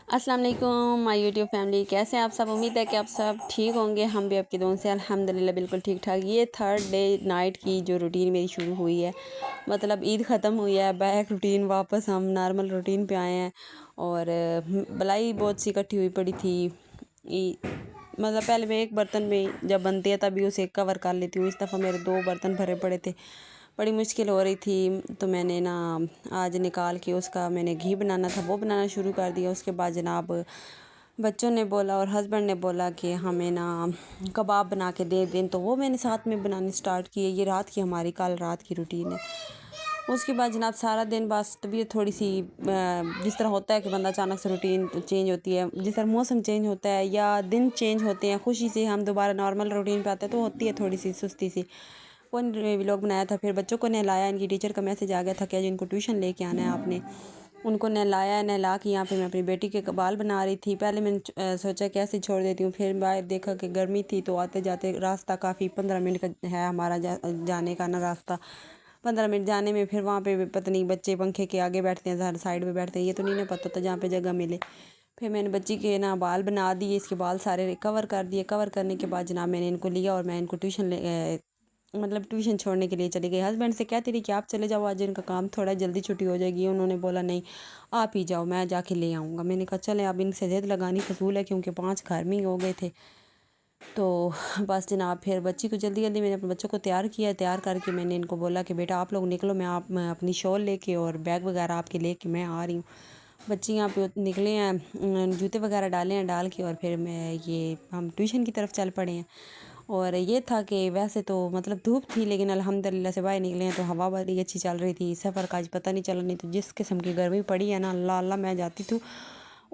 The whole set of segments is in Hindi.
अस्सलाम वालेकुम माय यूट्यूब फैमिली, कैसे हैं आप सब। उम्मीद है कि आप सब ठीक होंगे। हम भी आपकी दुआ से अल्हम्दुलिल्लाह बिल्कुल ठीक ठाक। ये थर्ड डे नाइट की जो रूटीन मेरी शुरू हुई है, मतलब ईद ख़त्म हुई है, बैक रूटीन वापस हम नॉर्मल रूटीन पे आए हैं। और बलाई बहुत सी इकट्ठी हुई पड़ी थी। मतलब पहले मैं एक बर्तन में जब बनती है तभी उसे कवर कर लेती हूँ। इस दफ़ा मेरे 2 बर्तन भरे पड़े थे, बड़ी मुश्किल हो रही थी। तो मैंने ना आज निकाल के उसका मैंने घी बनाना था, वो बनाना शुरू कर दिया। उसके बाद जनाब बच्चों ने बोला और हस्बैंड ने बोला कि हमें ना कबाब बना के दे दें, तो वो मैंने साथ में बनाने स्टार्ट किए। ये रात की हमारी कल रात की रूटीन है। उसके बाद जनाब सारा दिन बस तबीयत थोड़ी सी जिस तरह होता है कि बंदा अचानक से रूटीन चेंज होती है, जिस तरह मौसम चेंज होता है या दिन चेंज होते हैं, खुशी से हम दोबारा नॉर्मल रूटीन पे आते हैं तो होती है थोड़ी सी सुस्ती सी। वो व्लॉग बनाया था, फिर बच्चों को नहलाया। इनकी टीचर का मैसेज आ गया था कि आज इनको ट्यूशन लेके आना है आपने। उनको नहलाया, नहला के यहाँ पे मैं अपनी बेटी के बाल बना रही थी। पहले मैंने सोचा कि ऐसे छोड़ देती हूँ, फिर बाहर देखा कि गर्मी थी तो आते जाते रास्ता काफ़ी 15 मिनट का है हमारा जाने का ना रास्ता। 15 मिनट जाने में फिर वहाँ पे पता नहीं बच्चे पंखे के आगे बैठते हैं, हर साइड पे बैठते हैं, ये तो नहीं ना पता होता जहाँ पे जगह मिले। फिर मैंने बच्ची के ना बाल बना दिए, इसके बाल सारे कवर कर दिए। कवर करने के बाद जनाब मैंने इनको लिया और मैं इनको मतलब ट्यूशन छोड़ने के लिए चली गई। हस्बैंड से कहती रही कि आप चले जाओ, आज इनका काम थोड़ा जल्दी छुट्टी हो जाएगी। उन्होंने बोला नहीं आप ही जाओ, मैं जाके ले आऊँगा। मैंने कहा चले, अब इनसे ज़िद लगानी फजूल है क्योंकि 5 घर में ही हो गए थे। तो बस जनाब फिर बच्ची को जल्दी जल्दी मैंने अपने बच्चों को तैयार किया। तैयार करके मैंने इनको बोला कि बेटा आप लोग निकलो, मैं अपनी शॉल लेके और बैग वगैरह आपके लेके मैं आ रही हूँ। बच्चे यहाँ पे निकले हैं, जूते वगैरह डाले हैं, डाल के और फिर हम ट्यूशन की तरफ चल पड़े हैं। और ये था कि वैसे तो मतलब धूप थी, लेकिन अल्हम्दुलिल्लाह से बाहर निकले हैं तो हवा बड़ी अच्छी चल रही थी। सफ़र का आज पता नहीं चला, नहीं तो जिस किस्म की गर्मी पड़ी है ना, अल्लाह अल्लाह मैं जाती थी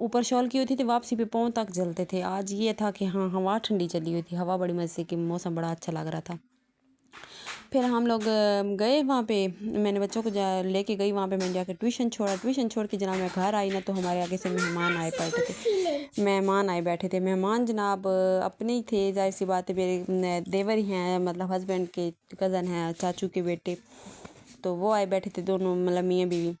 ऊपर शॉल की होती थी, वापसी पे पाँव तक जलते थे। आज ये था कि हाँ हवा ठंडी चली हुई थी, हवा बड़ी मज़े की, मौसम बड़ा अच्छा लग रहा था। फिर हम लोग गए वहाँ पे, मैंने बच्चों को लेके गई वहाँ पे। मैंने जाकर ट्यूशन छोड़ा। ट्यूशन छोड़ के जनाब मैं घर आई ना, तो हमारे आगे से मेहमान आए बैठे थे। मेहमान आए बैठे थे। मेहमान जनाब अपने ही थे, जाहिर सी बात है, मेरे देवर ही हैं, मतलब हस्बैंड के कज़न हैं, चाचू के बेटे। तो वो आए बैठे थे दोनों, मतलब मियाँ बीवी।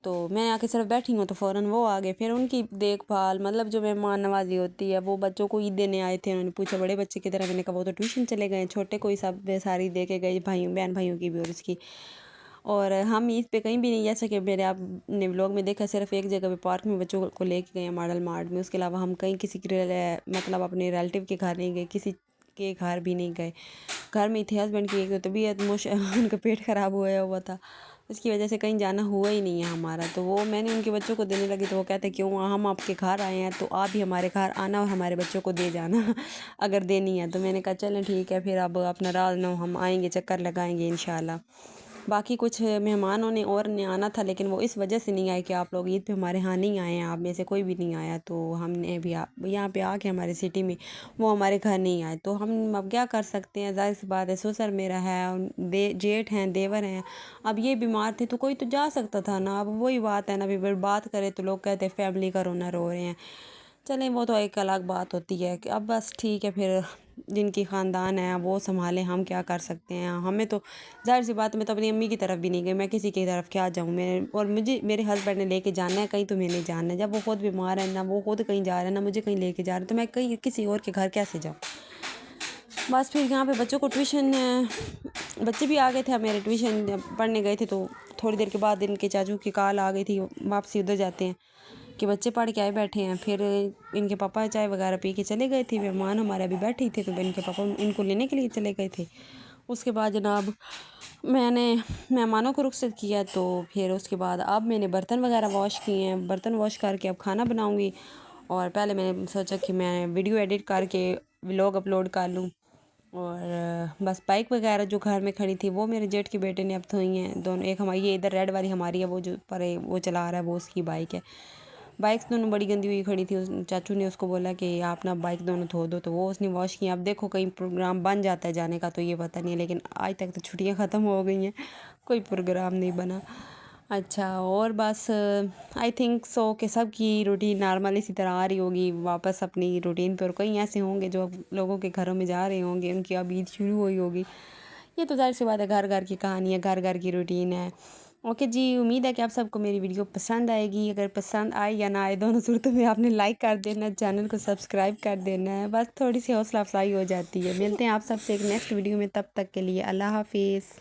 तो मैं आके सिर्फ बैठी हूँ तो फ़ौरन वो आ गए। फिर उनकी देखभाल, मतलब जो मेहमान नवाजी होती है, वो बच्चों को ईद देने आए थे। उन्होंने पूछा बड़े बच्चे की तरह, मैंने कहा वो तो ट्यूशन चले गए, छोटे को ही सब सारी दे के गई, भाई बहन भाइयों की भी और इसकी। और हम ईद पे कहीं भी नहीं, जैसा कि मेरे आपने व्लॉग में देखा, सिर्फ एक जगह पे पार्क में बच्चों को लेके गए मॉडल मार्ट में। उसके अलावा हम कहीं किसी के मतलब अपने रिलेटिव के घर नहीं गए, किसी के घर भी नहीं गए। घर में ही थे। हस्बैंड की एक तबीयत उनका पेट ख़राब हुआ था, उसकी वजह से कहीं जाना हुआ ही नहीं है हमारा। तो वो मैंने उनके बच्चों को देने लगी, तो वो कहते क्यों, हम आपके घर आए हैं तो आप भी हमारे घर आना और हमारे बच्चों को दे जाना अगर देनी है। तो मैंने कहा चलें ठीक है, फिर अब अपना राज नो हम आएंगे, चक्कर लगाएंगे इंशाल्लाह। बाकी कुछ मेहमानों ने और ने आना था, लेकिन वो इस वजह से नहीं आए कि आप लोग ईद पे हमारे यहाँ नहीं आए हैं, आप में से कोई भी नहीं आया। तो हमने भी यहाँ पे आके हमारे सिटी में वो हमारे घर नहीं आए, तो हम अब क्या कर सकते हैं। ज़ाहिर सी बात है, ससुर मेरा है, जेठ हैं, देवर हैं। अब ये बीमार थे तो कोई तो जा सकता था ना। अब वही बात है ना, अभी बात करें तो लोग कहते हैं फैमिली का रोना रो रहे हैं। चलें वो तो एक अलग बात होती है कि अब बस ठीक है, फिर जिनकी ख़ानदान है वो संभालें, हम क्या कर सकते हैं। हमें तो ज़ाहिर सी बात है, मैं तो अपनी अम्मी की तरफ भी नहीं गई, मैं किसी की तरफ क्या जाऊँ। मैं और मुझे मेरे हस्बैंड ने लेके जाना है कहीं, तो मैंने जाना है। जब वो खुद बीमार है ना, वो खुद कहीं जा रहे हैं ना, मुझे कहीं लेके जा रहे हैं, तो मैं कहीं किसी और के घर कैसे जाऊँ। बस फिर यहाँ पे बच्चों को ट्यूशन, बच्चे भी आ गए थे। अब मेरे ट्यूशन पढ़ने गए थे, तो थोड़ी देर के बाद इनके चाचू की कॉल आ गई थी, वापसी उधर जाते हैं कि बच्चे पढ़ के आए बैठे हैं। फिर इनके पापा चाय वगैरह पी के चले गए थे। मेहमान हमारे अभी बैठे ही थे, तो इनके पापा इनको लेने के लिए चले गए थे। उसके बाद जनाब मैंने मेहमानों को रुखसत किया, तो फिर उसके बाद अब मैंने बर्तन वगैरह वॉश किए हैं। बर्तन वॉश करके अब खाना बनाऊँगी। और पहले मैंने सोचा कि मैं वीडियो एडिट करके व्लॉग अपलोड कर लूँ। और बस बाइक वगैरह जो घर में खड़ी थी वो मेरे जेठ के बेटे ने अब धोई हैं दोनों। एक हमारी ये इधर रेड वाली हमारी है, वो जो पर है वो चला रहा है, वो उसकी बाइक है। बाइक्स दोनों बड़ी गंदी हुई खड़ी थी। चाचू ने उसको बोला कि आप ना बाइक दोनों धो दो, तो वो उसने वॉश किया। अब देखो कहीं प्रोग्राम बन जाता है जाने का तो ये पता नहीं है, लेकिन आज तक तो छुट्टियां ख़त्म हो गई हैं, कोई प्रोग्राम नहीं बना। अच्छा, और बस आई थिंक सो कि सबकी रूटीन नॉर्मल इसी तरह आ रही होगी वापस अपनी रूटीन पर। और कई ऐसे होंगे जो लोगों के घरों में जा रहे होंगे, उनकी अब ईद शुरू हुई होगी। ये तो ज़ाहिर सी बात है, घर घर की कहानी है, घर घर की रूटीन है। ओके जी, उम्मीद है कि आप सबको मेरी वीडियो पसंद आएगी। अगर पसंद आए या ना आए दोनों सूरतों में आपने लाइक कर देना है, चैनल को सब्सक्राइब कर देना है। बस थोड़ी सी हौसला अफजाई हो जाती है। मिलते हैं आप सबसे एक नेक्स्ट वीडियो में, तब तक के लिए अल्लाह हाफिज़।